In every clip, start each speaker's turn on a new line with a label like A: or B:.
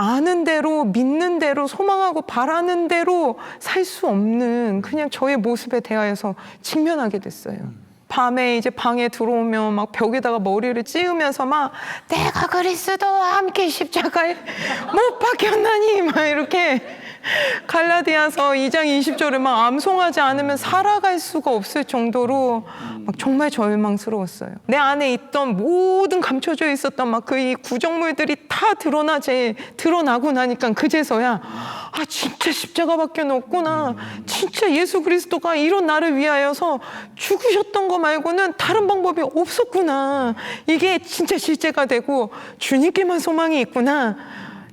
A: 아는 대로, 믿는 대로, 소망하고 바라는 대로 살 수 없는 그냥 저의 모습에 대하여서 직면하게 됐어요. 밤에 이제 방에 들어오면 막 벽에다가 머리를 찌으면서 막 내가 그리스도와 함께 십자가에 못 박혔나니 막 이렇게 갈라디아서 2장 20절을 막 암송하지 않으면 살아갈 수가 없을 정도로 막 정말 절망스러웠어요. 내 안에 있던 모든 감춰져 있었던 막 그 이 구정물들이 다 드러나고 나니까 그제서야 아 진짜 십자가밖에 없구나. 진짜 예수 그리스도가 이런 나를 위하여서 죽으셨던 거 말고는 다른 방법이 없었구나. 이게 진짜 실제가 되고 주님께만 소망이 있구나.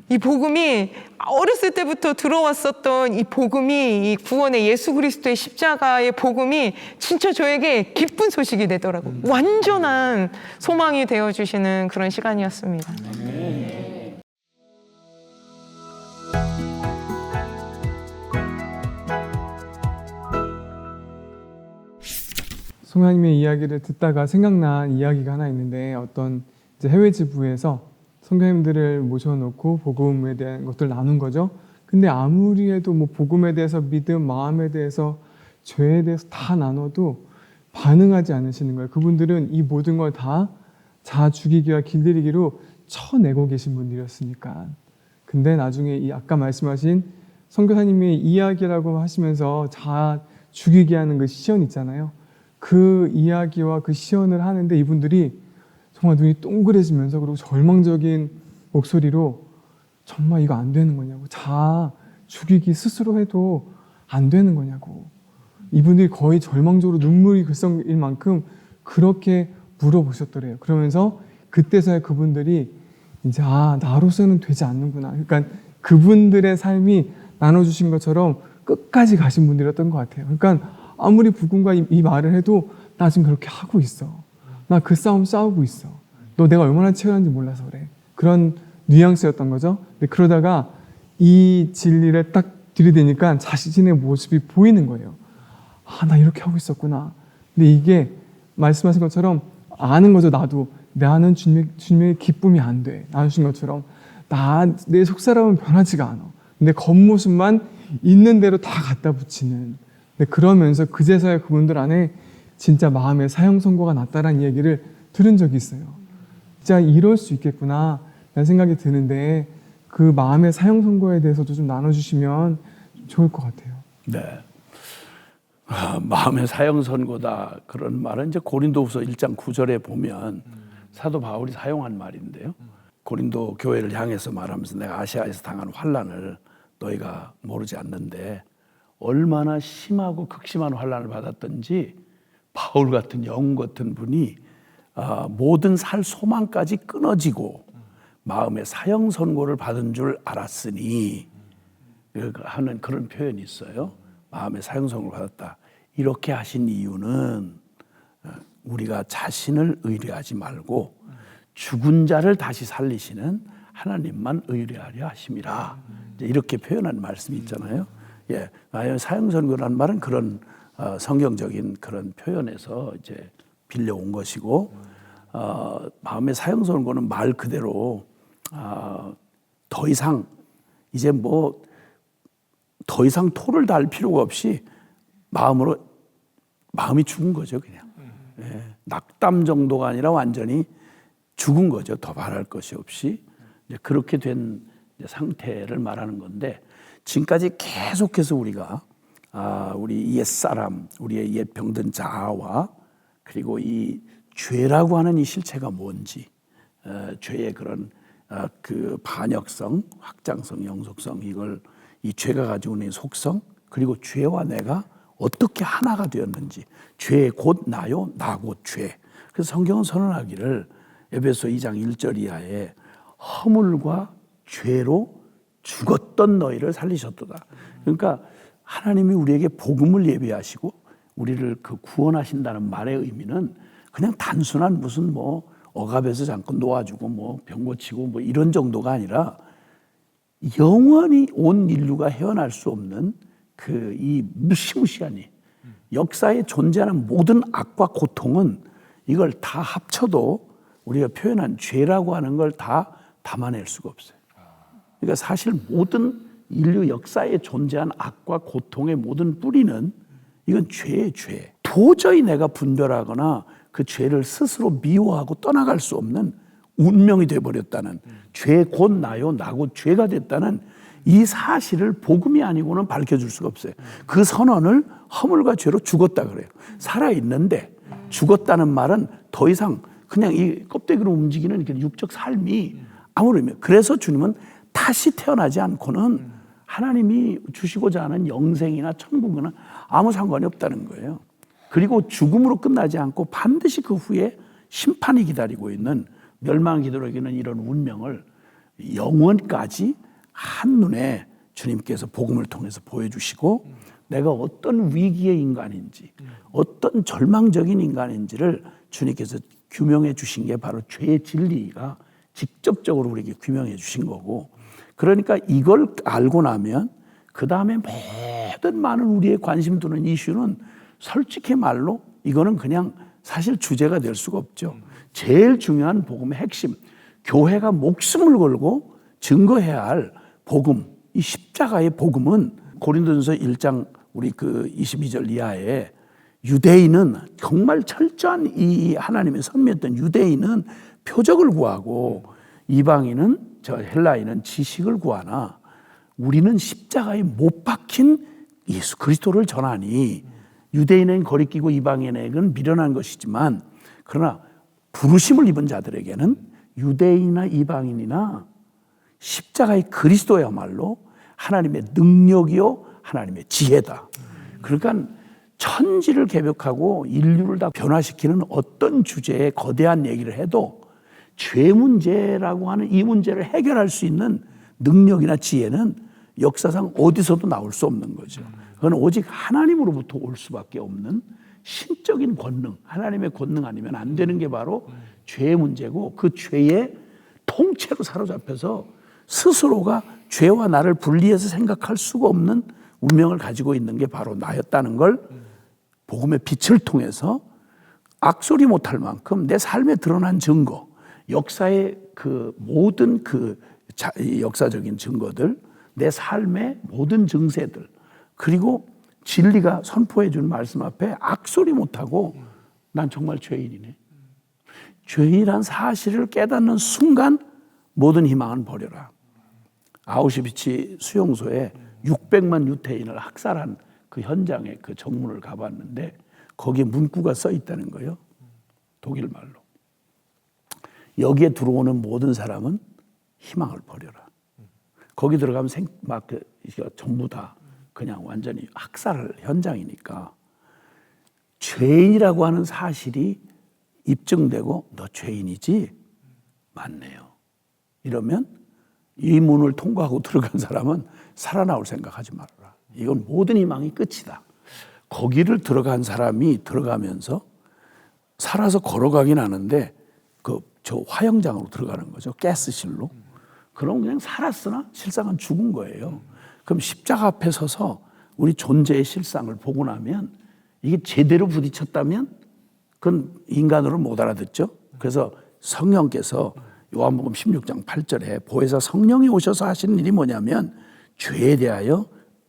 A: 이 복음이 어렸을 때부터 들어왔었던 이 복음이 이 구원의 예수 그리스도의 십자가의 복음이 진짜 저에게 기쁜 소식이 되더라고요. 완전한 소망이 되어주시는 그런 시간이었습니다.
B: 송하님의 이야기를 듣다가 생각난 이야기가 하나 있는데 어떤 이제 해외 지부에서 선교님들을 모셔놓고 복음에 대한 것들 나눈 거죠. 근데 아무리 해도 뭐 복음에 대해서 믿음, 마음에 대해서 죄에 대해서 다 나눠도 반응하지 않으시는 거예요. 그분들은 이 모든 걸 다 자아 죽이기와 길들이기로 쳐내고 계신 분들이었으니까. 근데 나중에 이 아까 말씀하신 선교사님의 이야기라고 하시면서 자아 죽이게 하는 그 시연 있잖아요. 그 이야기와 그 시연을 하는데 이분들이 정말 눈이 동그래지면서 그리고 절망적인 목소리로 정말 이거 안 되는 거냐고, 자아 죽이기 스스로 해도 안 되는 거냐고, 이분들이 거의 절망적으로 눈물이 글썽일 만큼 그렇게 물어보셨더래요. 그러면서 그때서야 그분들이 이제 나로서는 되지 않는구나. 그러니까 그분들의 삶이 나눠주신 것처럼 끝까지 가신 분들이었던 것 같아요. 그러니까 아무리 부군과 이 말을 해도 나 지금 그렇게 하고 있어. 나 그 싸움 싸우고 있어. 너 내가 얼마나 치열한지 몰라서 그래. 그런 뉘앙스였던 거죠. 근데 그러다가 이 진리를 딱 들이대니까 자신의 모습이 보이는 거예요. 나 이렇게 하고 있었구나. 근데 이게 말씀하신 것처럼 아는 거죠. 나도 나는 주님의 기쁨이 안 돼. 나누신 것처럼 내 속사람은 변하지가 않아. 근데 겉모습만 있는 대로 다 갖다 붙이는. 근데 그러면서 그제서야 그분들 안에 진짜 마음의 사형 선고가 났다라는 얘기를 들은 적이 있어요. 진짜 이럴 수 있겠구나 라는 생각이 드는데 그 마음의 사형 선고에 대해서도 좀 나눠주시면 좋을 것 같아요.
C: 네. 마음의 사형 선고다 그런 말은 이제 고린도후서 1장 9절에 보면 사도 바울이 사용한 말인데요. 고린도 교회를 향해서 말하면서 내가 아시아에서 당한 환난을 너희가 모르지 않는데 얼마나 심하고 극심한 환난을 받았던지 바울 같은 영웅 같은 분이 모든 살 소망까지 끊어지고 마음의 사형 선고를 받은 줄 알았으니 하는 그런 표현이 있어요. 마음의 사형 선고를 받았다. 이렇게 하신 이유는 우리가 자신을 의뢰하지 말고 죽은 자를 다시 살리시는 하나님만 의뢰하려 하심이라. 이렇게 표현한 말씀이 있잖아요. 예, 마음의 사형 선고라는 말은 그런 성경적인 그런 표현에서 이제 빌려온 것이고, 마음의 사형 선고는 말 그대로 더 이상 이제 뭐 더 이상 토를 달 필요가 없이 마음이 죽은 거죠, 그냥. 예, 낙담 정도가 아니라 완전히 죽은 거죠. 더 바랄 것이 없이 이제 그렇게 된 상태를 말하는 건데, 지금까지 계속해서 우리가 우리 옛사람, 우리의 옛 병든 자아와 그리고 이 죄라고 하는 이 실체가 뭔지, 죄의 그런 그 반역성, 확장성, 영속성, 이걸 이 죄가 가지고 있는 속성, 그리고 죄와 내가 어떻게 하나가 되었는지, 죄 곧 나요, 나 곧 죄. 그래서 성경은 선언하기를 에베소 2장 1절 이하에 허물과 죄로 죽었던 너희를 살리셨도다. 그러니까 하나님이 우리에게 복음을 예비하시고 우리를 그 구원하신다는 말의 의미는 그냥 단순한 무슨 뭐 억압에서 잠깐 놓아주고 뭐 병 고치고 뭐 이런 정도가 아니라 영원히 온 인류가 헤어날 수 없는 그 이 무시무시한 역사에 존재하는 모든 악과 고통은 이걸 다 합쳐도 우리가 표현한 죄라고 하는 걸 다 담아낼 수가 없어요. 그러니까 사실 모든 인류 역사에 존재한 악과 고통의 모든 뿌리는 이건 죄예요, 죄. 도저히 내가 분별하거나 그 죄를 스스로 미워하고 떠나갈 수 없는 운명이 되어버렸다는, 죄 곧 나요, 나고 죄가 됐다는 이 사실을 복음이 아니고는 밝혀줄 수가 없어요. 그 선언을 허물과 죄로 죽었다 그래요. 살아있는데 죽었다는 말은 더 이상 그냥 이 껍데기로 움직이는 이렇게 육적 삶이 아무런 의미. 그래서 주님은 다시 태어나지 않고는 하나님이 주시고자 하는 영생이나 천국은 아무 상관이 없다는 거예요. 그리고 죽음으로 끝나지 않고 반드시 그 후에 심판이 기다리고 있는, 멸망을 기다리고 있는 이런 운명을 영원까지 한눈에 주님께서 복음을 통해서 보여주시고, 내가 어떤 위기의 인간인지, 어떤 절망적인 인간인지를 주님께서 규명해 주신 게 바로 죄의 진리가 직접적으로 우리에게 규명해 주신 거고, 그러니까 이걸 알고 나면 그 다음에 모든 많은 우리의 관심 두는 이슈는 솔직히 말로 이거는 그냥 사실 주제가 될 수가 없죠. 제일 중요한 복음의 핵심, 교회가 목숨을 걸고 증거해야 할 복음, 이 십자가의 복음은 고린도전서 1장 우리 그 22절 이하에 유대인은 정말 철저한 이 하나님의 선미했던 유대인은 표적을 구하고 이방인은, 저 헬라인은 지식을 구하나 우리는 십자가에 못 박힌 예수 그리스도를 전하니, 유대인은 거리끼고 이방인에게는 미련한 것이지만 그러나 부르심을 입은 자들에게는 유대인이나 이방인이나 십자가의 그리스도야말로 하나님의 능력이요 하나님의 지혜다. 그러니까 천지를 개벽하고 인류를 다 변화시키는 어떤 주제에 거대한 얘기를 해도 죄 문제라고 하는 이 문제를 해결할 수 있는 능력이나 지혜는 역사상 어디서도 나올 수 없는 거죠. 그건 오직 하나님으로부터 올 수밖에 없는 신적인 권능, 하나님의 권능 아니면 안 되는 게 바로 죄의 문제고, 그 죄의 통째로 사로잡혀서 스스로가 죄와 나를 분리해서 생각할 수가 없는 운명을 가지고 있는 게 바로 나였다는 걸 복음의 빛을 통해서 악소리 못할 만큼 내 삶에 드러난 증거, 역사의 그 모든 그 역사적인 증거들, 내 삶의 모든 증세들, 그리고 진리가 선포해 주는 말씀 앞에 악소리 못하고 난 정말 죄인이네, 죄인이란 사실을 깨닫는 순간 모든 희망은 버려라. 아우슈비츠 수용소에 600만 유태인을 학살한 그 현장에 그 정문을 가봤는데 거기에 문구가 써 있다는 거예요. 독일 말로. 여기에 들어오는 모든 사람은 희망을 버려라. 거기 들어가면 전부 다 그냥 완전히 학살 현장이니까 죄인이라고 하는 사실이 입증되고 너 죄인이지? 맞네요. 이러면 이 문을 통과하고 들어간 사람은 살아나올 생각하지 말아라. 이건 모든 희망이 끝이다. 거기를 들어간 사람이 들어가면서 살아서 걸어가긴 하는데 저 화형장으로 들어가는 거죠. 가스실로. 그럼 그냥 살았으나 실상은 죽은 거예요. 그럼 십자가 앞에 서서 우리 존재의 실상을 보고 나면 이게 제대로 부딪혔다면 그건 인간으로 못 알아듣죠. 그래서 성령께서 요한복음 16장 8절에 보혜사 성령이 오셔서 하시는 일이 뭐냐면 죄에 대하여,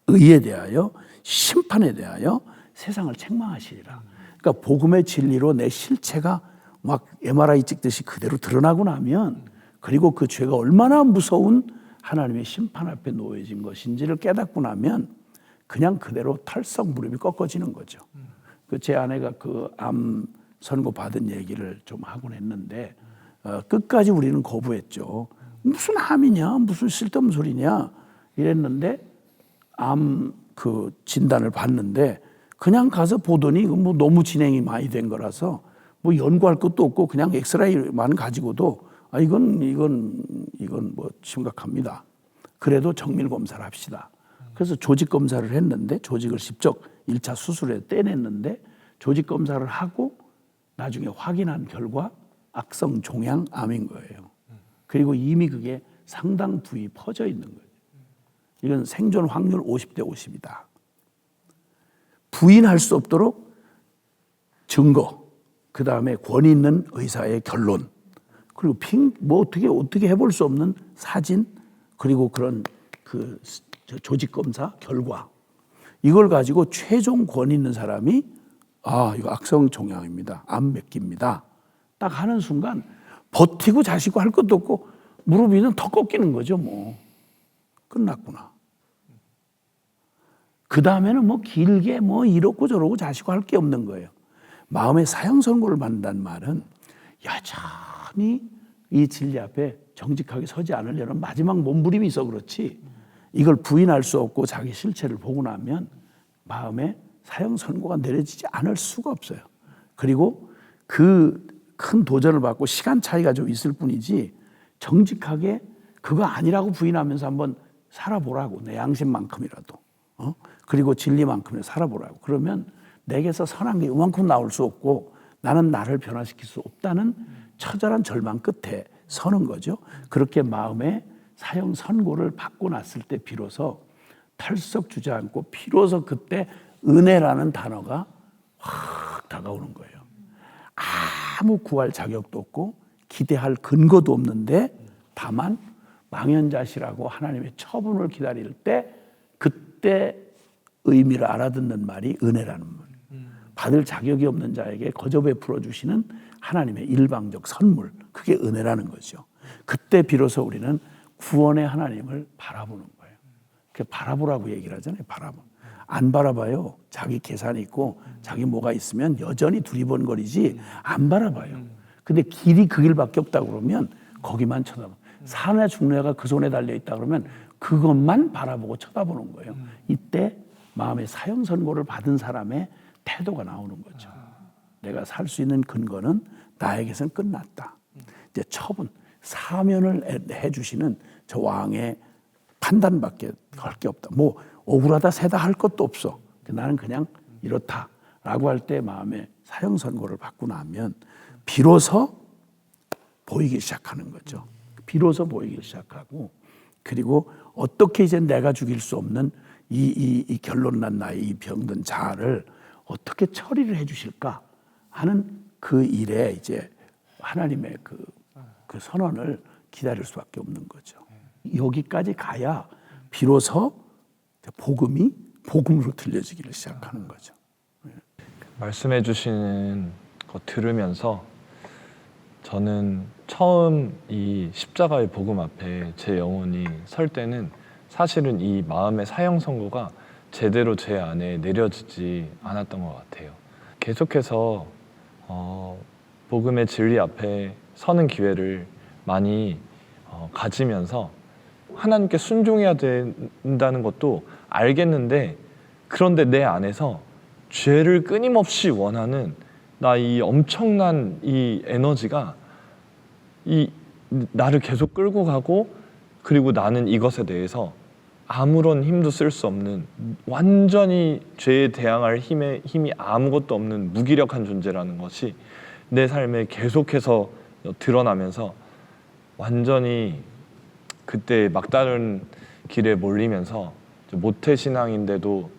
C: 의에 대하여, 심판에 대하여 세상을 책망하시리라. 그러니까 복음의 진리로 내 실체가 막 MRI 찍듯이 그대로 드러나고 나면, 그리고 그 죄가 얼마나 무서운 하나님의 심판 앞에 놓여진 것인지를 깨닫고 나면 그냥 그대로 털썩 무릎이 꺾어지는 거죠. 제 아내가 그 암 선고 받은 얘기를 좀 하곤 했는데 끝까지 우리는 거부했죠. 무슨 암이냐, 무슨 쓸데없는 소리냐 이랬는데 암 그 진단을 받는데 그냥 가서 보더니 뭐 너무 진행이 많이 된 거라서 뭐 연구할 것도 없고 그냥 엑스레이만 가지고도 이건 뭐 심각합니다. 그래도 정밀 검사를 합시다. 그래서 조직 검사를 했는데 조직을 직접 1차 수술에 떼냈는데 조직 검사를 하고 나중에 확인한 결과 악성 종양암인 거예요. 그리고 이미 그게 상당 부위 퍼져 있는 거예요. 이건 생존 확률 50대 50이다. 부인할 수 없도록 증거, 그 다음에 권위 있는 의사의 결론, 그리고 뭐 어떻게 해볼 수 없는 사진, 그리고 그런 그 조직 검사 결과 이걸 가지고 최종 권위 있는 사람이 이거 악성 종양입니다. 암 몇 기입니다. 딱 하는 순간 버티고 자시고 할 것도 없고 무릎 위는 턱 꺾이는 거죠. 뭐 끝났구나. 그 다음에는 뭐 길게 뭐 이렇고 저러고 자시고 할 게 없는 거예요. 마음의 사형 선고를 받는다는 말은 여전히 이 진리 앞에 정직하게 서지 않으려는 마지막 몸부림이 있어 그렇지, 이걸 부인할 수 없고 자기 실체를 보고 나면 마음에 사형 선고가 내려지지 않을 수가 없어요. 그리고 그 큰 도전을 받고 시간 차이가 좀 있을 뿐이지 정직하게 그거 아니라고 부인하면서 한번 살아보라고, 내 양심만큼이라도 그리고 진리만큼이라도 살아보라고. 그러면 내게서 선한 게 이만큼 나올 수 없고 나는 나를 변화시킬 수 없다는 처절한 절망 끝에 서는 거죠. 그렇게 마음에 사형 선고를 받고 났을 때 비로소 털썩 주저앉고 비로소 그때 은혜라는 단어가 확 다가오는 거예요. 아무 구할 자격도 없고 기대할 근거도 없는데 다만 망연자실하고 하나님의 처분을 기다릴 때 그때 의미를 알아듣는 말이 은혜라는 말. 받을 자격이 없는 자에게 거저 베풀어 주시는 하나님의 일방적 선물, 그게 은혜라는 거죠. 그때 비로소 우리는 구원의 하나님을 바라보는 거예요. 그 바라보라고 얘기를 하잖아요. 안 바라봐요. 자기 계산이 있고 자기 뭐가 있으면 여전히 두리번거리지 안 바라봐요. 근데 길이 그 길밖에 없다 그러면 거기만 쳐다봐. 사나 죽느냐가 그 손에 달려있다 그러면 그것만 바라보고 쳐다보는 거예요. 이때 마음의 사형 선고를 받은 사람의 태도가 나오는 거죠. 내가 살 수 있는 근거는 나에게선 끝났다. 이제 처분, 사면을 해주시는 저 왕의 판단밖에 할 게 없다. 뭐 억울하다 세다 할 것도 없어. 나는 그냥 이렇다라고 할 때 마음에 사형 선고를 받고 나면 비로소 보이기 시작하는 거죠. 비로소 보이기 시작하고, 그리고 어떻게 이제 내가 죽일 수 없는 이 결론난 나의 이 병든 자아를 어떻게 처리를 해주실까 하는 그 일에 이제 하나님의 그 선언을 기다릴 수밖에 없는 거죠. 여기까지 가야 비로소 복음으로 들려지기를 시작하는 거죠.
D: 말씀해 주시는 거 들으면서 저는 처음 이 십자가의 복음 앞에 제 영혼이 설 때는 사실은 이 마음의 사형 선고가 제대로 제 안에 내려지지 않았던 것 같아요. 계속해서 복음의 진리 앞에 서는 기회를 많이 가지면서 하나님께 순종해야 된다는 것도 알겠는데, 그런데 내 안에서 죄를 끊임없이 원하는 나 이 엄청난 이 에너지가 이 나를 계속 끌고 가고, 그리고 나는 이것에 대해서 아무런 힘도 쓸 수 없는, 완전히 죄에 대항할 힘이 아무것도 없는 무기력한 존재라는 것이 내 삶에 계속해서 드러나면서 완전히 그때 막다른 길에 몰리면서 모태신앙인데도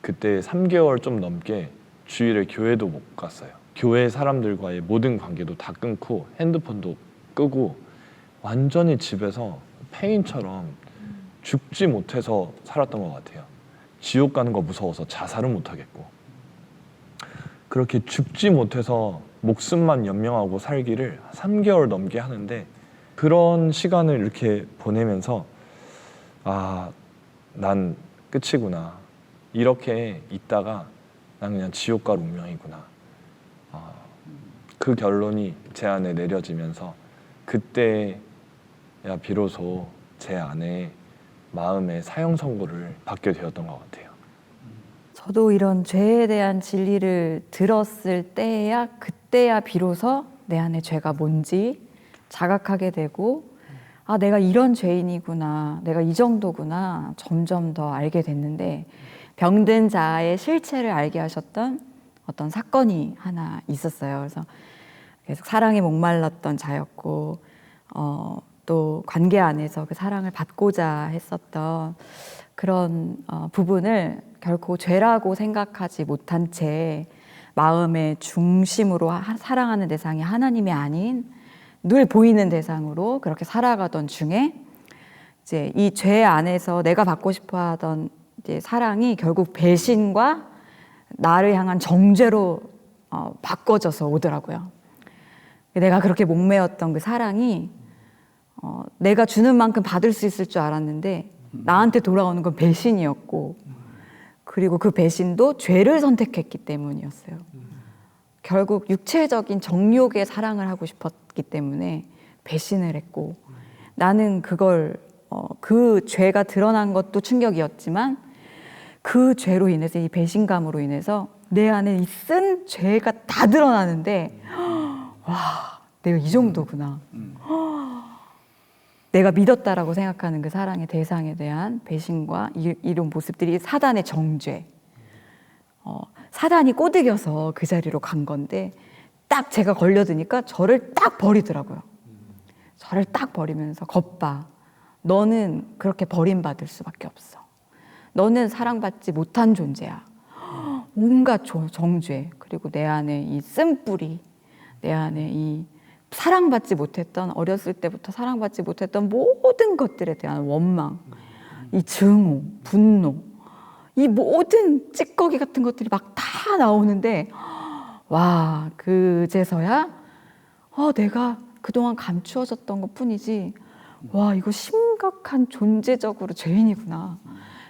D: 그때 3개월 좀 넘게 주일에 교회도 못 갔어요. 교회 사람들과의 모든 관계도 다 끊고 핸드폰도 끄고 완전히 집에서 폐인처럼 죽지 못해서 살았던 것 같아요. 지옥 가는 거 무서워서 자살은 못하겠고, 그렇게 죽지 못해서 목숨만 연명하고 살기를 3개월 넘게 하는데, 그런 시간을 이렇게 보내면서 난 끝이구나, 이렇게 있다가 난 그냥 지옥 갈 운명이구나, 그 결론이 제 안에 내려지면서 그때야 비로소 제 안에 마음의 사형 선고를 받게 되었던 것 같아요.
E: 저도 이런 죄에 대한 진리를 들었을 때야, 그때야 비로소 내 안에 죄가 뭔지 자각하게 되고, 내가 이런 죄인이구나, 내가 이 정도구나 점점 더 알게 됐는데, 병든 자의 실체를 알게 하셨던 어떤 사건이 하나 있었어요. 그래서 계속 사랑에 목말랐던 자였고, 또 관계 안에서 그 사랑을 받고자 했었던 그런 부분을 결코 죄라고 생각하지 못한 채 마음의 중심으로 사랑하는 대상이 하나님이 아닌 늘 보이는 대상으로 그렇게 살아가던 중에 이제 이 죄 안에서 내가 받고 싶어하던 이제 사랑이 결국 배신과 나를 향한 정죄로 바꿔져서 오더라고요. 내가 그렇게 목매었던 그 사랑이 내가 주는 만큼 받을 수 있을 줄 알았는데 나한테 돌아오는 건 배신이었고, 그리고 그 배신도 죄를 선택했기 때문이었어요. 결국 육체적인 정욕의 사랑을 하고 싶었기 때문에 배신을 했고, 나는 그걸 그 죄가 드러난 것도 충격이었지만 그 죄로 인해서, 이 배신감으로 인해서 내 안에 이 쓴 죄가 다 드러나는데, 와, 내가 이 정도구나. 내가 믿었다라고 생각하는 그 사랑의 대상에 대한 배신과 이런 모습들이 사단의 정죄. 사단이 꼬드겨서 그 자리로 간 건데, 딱 제가 걸려드니까 저를 딱 버리더라고요. 저를 딱 버리면서, 겉봐, 너는 그렇게 버림받을 수밖에 없어. 너는 사랑받지 못한 존재야. 온갖 정죄, 그리고 내 안에 이 쓴뿌리, 내 안에 이 사랑받지 못했던, 어렸을 때부터 사랑받지 못했던 모든 것들에 대한 원망, 이 증오, 분노, 이 모든 찌꺼기 같은 것들이 막 다 나오는데, 와, 그제서야 내가 그동안 감추어졌던 것 뿐이지, 와, 이거 심각한 존재적으로 죄인이구나.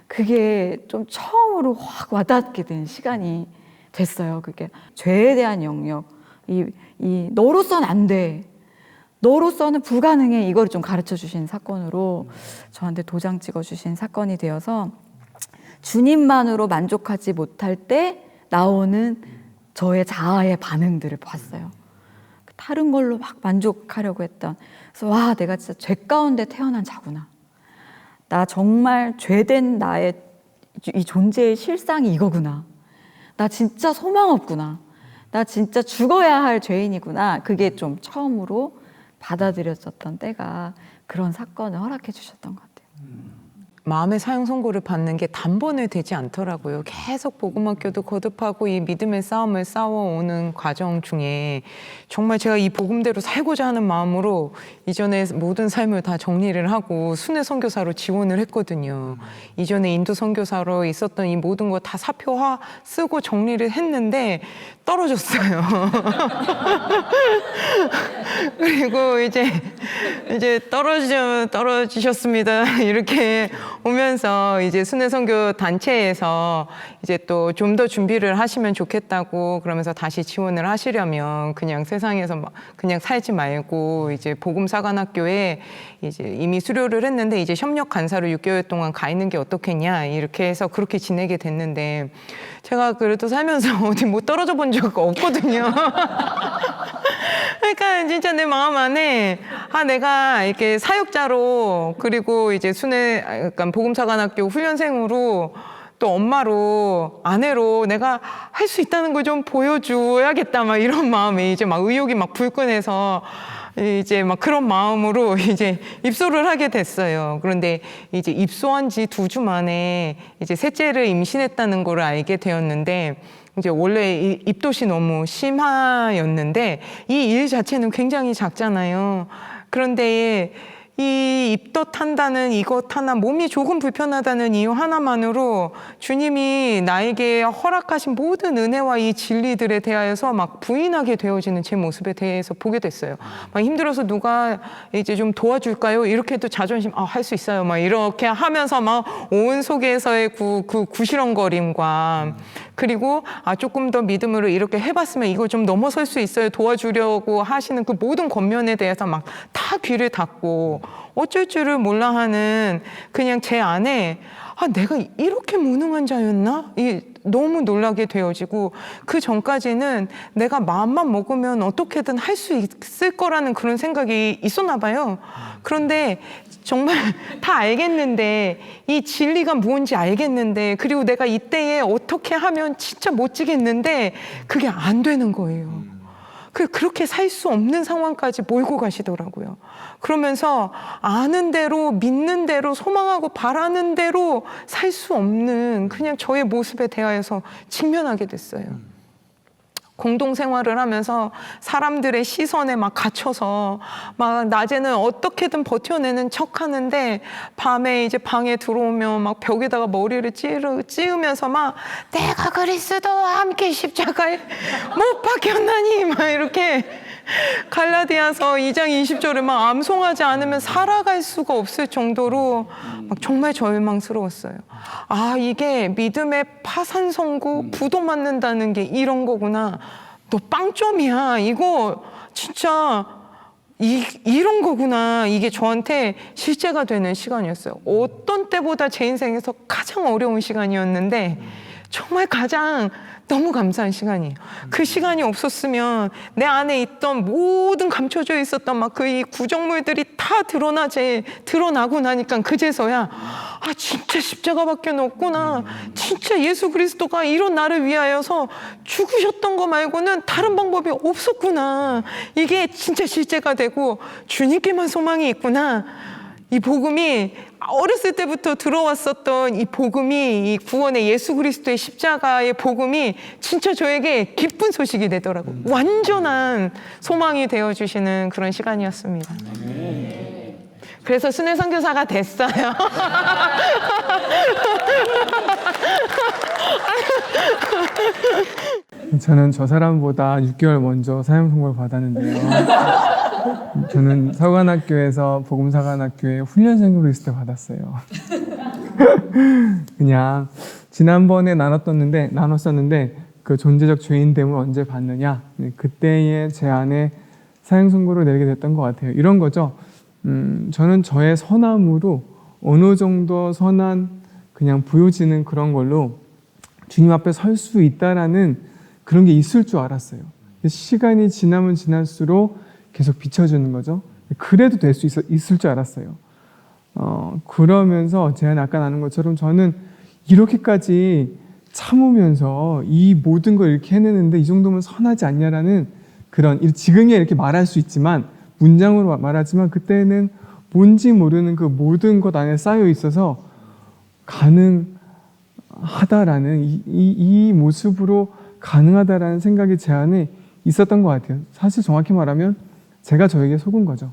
E: 그게 좀 처음으로 확 와닿게 된 시간이 됐어요. 그게 죄에 대한 영역, 이 너로서는 안 돼, 너로서는 불가능해, 이걸 좀 가르쳐 주신 사건으로 저한테 도장 찍어 주신 사건이 되어서, 주님만으로 만족하지 못할 때 나오는 저의 자아의 반응들을 봤어요. 다른 걸로 막 만족하려고 했던. 그래서 와, 내가 진짜 죄 가운데 태어난 자구나. 나 정말 죄된 나의 이 존재의 실상이 이거구나. 나 진짜 소망 없구나. 나 진짜 죽어야 할 죄인이구나. 그게 좀 처음으로 받아들여졌던 때가 그런 사건을 허락해 주셨던 것 같아요.
A: 마음의 사형 선고를 받는 게 단번에 되지 않더라고요. 계속 복음학교도 거듭하고 이 믿음의 싸움을 싸워오는 과정 중에 정말 제가 이 복음대로 살고자 하는 마음으로 이전에 모든 삶을 다 정리를 하고 순회 선교사로 지원을 했거든요. 이전에 인도 선교사로 있었던 이 모든 거 다 사표 쓰고 정리를 했는데 떨어졌어요. 그리고 이제 떨어지셨습니다. 이렇게 오면서 이제 순회 선교 단체에서 이제 또 좀 더 준비를 하시면 좋겠다고, 그러면서 다시 지원을 하시려면 그냥 세상에서 그냥 살지 말고 이제 복음사관학교에 이제 이미 수료를 했는데 이제 협력 간사로 6개월 동안 가 있는 게 어떻겠냐, 이렇게 해서 그렇게 지내게 됐는데, 제가 그래도 살면서 어디 못 떨어져 본 적 없거든요. 그러니까 진짜 내 마음 안에 내가 이렇게 사역자로, 그리고 이제 그러니까 복음사관학교 훈련생으로, 또 엄마로, 아내로 내가 할 수 있다는 걸 좀 보여줘야겠다, 막 이런 마음에 이제 막 의욕이 막 불끈해서 이제 막 그런 마음으로 이제 입소를 하게 됐어요. 그런데 이제 입소한 지 2주 만에 이제 셋째를 임신했다는 걸 알게 되었는데, 이제 원래 입덧이 너무 심하였는데 이 일 자체는 굉장히 작잖아요. 그런데 이 입덧한다는 이것 하나, 몸이 조금 불편하다는 이유 하나만으로 주님이 나에게 허락하신 모든 은혜와 이 진리들에 대하여서 막 부인하게 되어지는 제 모습에 대해서 보게 됐어요. 막 힘들어서 누가 이제 좀 도와줄까요? 이렇게 해도 자존심, 할 수 있어요, 막 이렇게 하면서 막 온 속에서의 그 구시렁거림과, 그리고 조금 더 믿음으로 이렇게 해봤으면 이걸 좀 넘어설 수 있어요, 도와주려고 하시는 그 모든 권면에 대해서 막 다 귀를 닫고 어쩔 줄을 몰라 하는, 그냥 제 안에 내가 이렇게 무능한 자였나? 너무 놀라게 되어지고, 그 전까지는 내가 마음만 먹으면 어떻게든 할 수 있을 거라는 그런 생각이 있었나 봐요. 그런데 정말 다 알겠는데, 이 진리가 뭔지 알겠는데, 그리고 내가 이때에 어떻게 하면 진짜 멋지겠는데 그게 안 되는 거예요. 그렇게 살 수 없는 상황까지 몰고 가시더라고요. 그러면서 아는 대로, 믿는 대로, 소망하고 바라는 대로 살 수 없는 그냥 저의 모습에 대하여서 직면하게 됐어요. 공동생활을 하면서 사람들의 시선에 막 갇혀서 막 낮에는 어떻게든 버텨내는 척 하는데 밤에 이제 방에 들어오면 막 벽에다가 머리를 찌으면서 막 내가 그리스도와 함께 십자가에 못 박혔나니 막 이렇게 갈라디아서 2장 20절을 막 암송하지 않으면 살아갈 수가 없을 정도로 막 정말 절망스러웠어요. 아, 이게 믿음의 파산 선고 부도 맞는다는 게 이런 거구나. 너 빵점이야. 이거 진짜 이런 거구나. 이게 저한테 실제가 되는 시간이었어요. 어떤 때보다 제 인생에서 가장 어려운 시간이었는데 정말 가장 너무 감사한 시간이에요. 그 시간이 없었으면 내 안에 있던 모든 감춰져 있었던 막 그 이 구정물들이 다 드러나고 나니까 그제서야 아, 진짜 십자가밖에 없구나. 진짜 예수 그리스도가 이런 나를 위하여서 죽으셨던 거 말고는 다른 방법이 없었구나. 이게 진짜 실제가 되고 주님께만 소망이 있구나. 이 복음이 어렸을 때부터 들어왔었던 이 복음이 이 구원의 예수 그리스도의 십자가의 복음이 진짜 저에게 기쁜 소식이 되더라고요. 완전한 소망이 되어주시는 그런 시간이었습니다. 그래서 순회 선교사가 됐어요.
B: 저는 저 사람보다 6개월 먼저 사형 선고를 받았는데요. 저는 서간학교에서 복음사관학교에 훈련생으로 있을 때 받았어요. 그냥 지난번에 나눴었는데 그 존재적 죄인됨을 언제 받느냐, 그때에 제 안에 사형 선고를 내리게 됐던 것 같아요. 이런 거죠. 저는 저의 선함으로 어느 정도 선한 그냥 보여지는 그런 걸로 주님 앞에 설 수 있다라는 그런 게 있을 줄 알았어요. 시간이 지나면 지날수록 계속 비춰주는 거죠. 그래도 될 수 있을 줄 알았어요. 그러면서 제 안에 아까 나눈 것처럼 저는 이렇게까지 참으면서 이 모든 걸 이렇게 해내는데 이 정도면 선하지 않냐라는 그런, 지금이야 이렇게 말할 수 있지만, 문장으로 말하지만 그때는 뭔지 모르는 그 모든 것 안에 쌓여 있어서 가능하다라는 이 모습으로 가능하다라는 생각이 제 안에 있었던 것 같아요. 사실 정확히 말하면 제가 저에게 속은 거죠.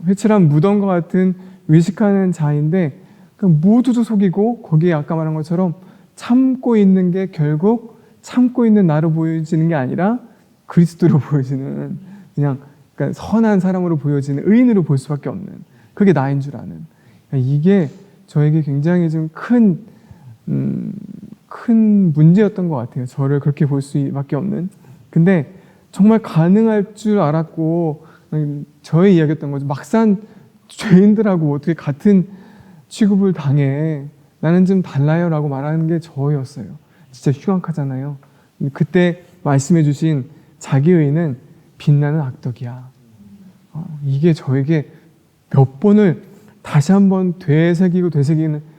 B: 회칠한 무덤과 같은 외식하는 자인데 모두도 속이고, 거기에 아까 말한 것처럼 참고 있는 게 결국 참고 있는 나로 보여지는 게 아니라 그리스도로 보여지는, 그러니까 선한 사람으로 보여지는 의인으로 볼 수밖에 없는, 그게 나인 줄 아는, 이게 저에게 굉장히 좀 큰 문제였던 것 같아요. 저를 그렇게 볼 수밖에 없는. 근데 정말 가능할 줄 알았고, 저의 이야기였던 거죠. 막상 죄인들하고 어떻게 같은 취급을 당해, 나는 좀 달라요 라고 말하는 게 저였어요. 진짜 흉악하잖아요. 그때 말씀해 주신 자기의는 빛나는 악덕이야. 이게 저에게 몇 번을 다시 한번 되새기는,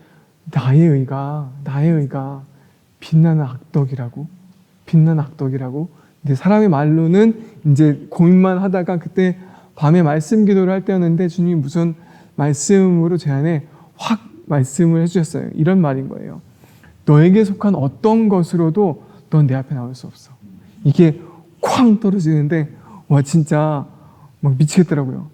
B: 나의 의가 빛나는 악덕이라고. 근데 사람의 말로는 이제 고민만 하다가, 그때 밤에 말씀 기도를 할 때였는데 주님이 무슨 말씀으로 제 안에 확 말씀을 해주셨어요. 이런 말인 거예요. 너에게 속한 어떤 것으로도 넌 내 앞에 나올 수 없어. 이게 쾅 떨어지는데 와, 진짜 막 미치겠더라고요.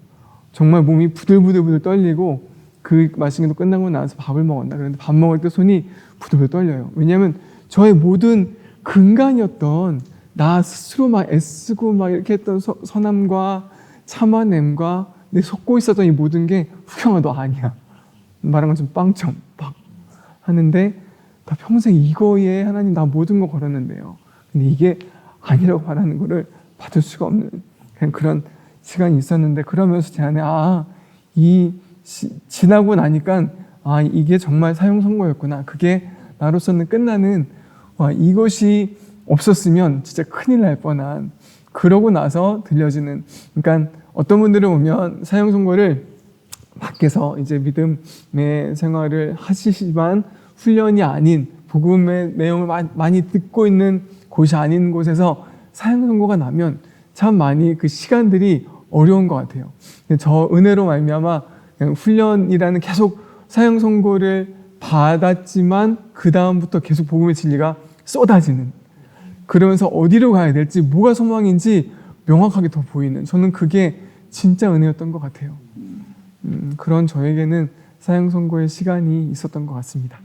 B: 정말 몸이 부들부들 떨리고, 그 말씀 기도 끝나고 나서 밥을 먹었나 그런데 밥 먹을 때 손이 부들부들 떨려요. 왜냐하면 저의 모든 근간이었던 나 스스로 막 애쓰고 막 이렇게 했던 선함과 참아냄과 내 속고 있었던 이 모든 게 후경아 너 아니야. 말한 건 좀 빵점 막 하는데, 나 평생 이거에 하나님 나 모든 거 걸었는데요. 근데 이게 아니라고 말하는 거를 받을 수가 없는 그런 시간이 있었는데, 그러면서 제 안에 지나고 나니까 이게 정말 사형 선고였구나. 그게 나로서는 끝나는, 이것이 없었으면 진짜 큰일 날 뻔한, 그러고 나서 들려지는, 그러니까 어떤 분들은 보면 사형 선고를 밖에서 이제 믿음의 생활을 하시지만 훈련이 아닌, 복음의 내용을 많이 듣고 있는 곳이 아닌 곳에서 사형 선고가 나면 참 많이 그 시간들이 어려운 것 같아요. 저 은혜로 말미암아 그냥 훈련이라는, 계속 사형 선고를 받았지만 그 다음부터 계속 복음의 진리가 쏟아지는, 그러면서 어디로 가야 될지, 뭐가 소망인지 명확하게 더 보이는, 저는 그게 진짜 은혜였던 것 같아요. 그런 저에게는 사형 선고의 시간이 있었던 것 같습니다.